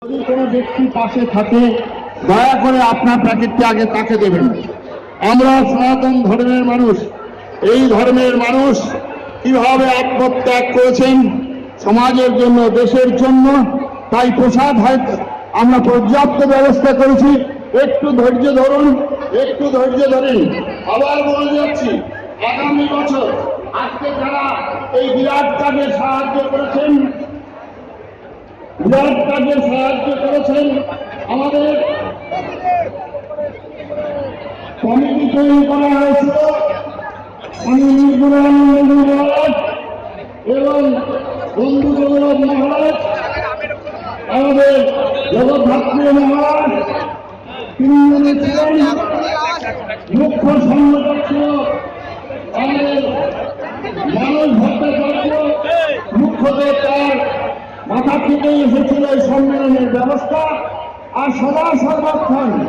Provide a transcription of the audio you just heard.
যদি কোনো ব্যক্তি পাশে থাকে দয়া করে আপনার প্যাকেটটি আগে তাকে দেবেন। আমরা সনাতন ধর্মের মানুষ, এই ধর্মের মানুষ কিভাবে আত্মত্যাগ করেছেন সমাজের জন্য, দেশের জন্য, তাই প্রসাদ হয়তো আমরা পর্যাপ্ত ব্যবস্থা করেছি। একটু ধৈর্য ধরুন, একটু ধৈর্য ধরেন। আবার বলে যাচ্ছি, আগামী বছর আজকে যারা এই বিরাট কাজে সাহায্য করেছেন, আমাদের কমিটি তৈরি করা হয়েছিল। আমি নির্গুণানন্দ মহারাজ এবং বন্ধু গৌরব মহারাজ, আমাদের জগদ্ধাত্রী মহারাজ, তিনজনে ছিলেন। মুখ্য সংগঠক ছিল আমাদের মানব ভট্টাচার্য, মুখ্যদের তার মাথা থেকে এসেছিল এই সম্মেলনের ব্যবস্থা। আর সদা সর্বক্ষণ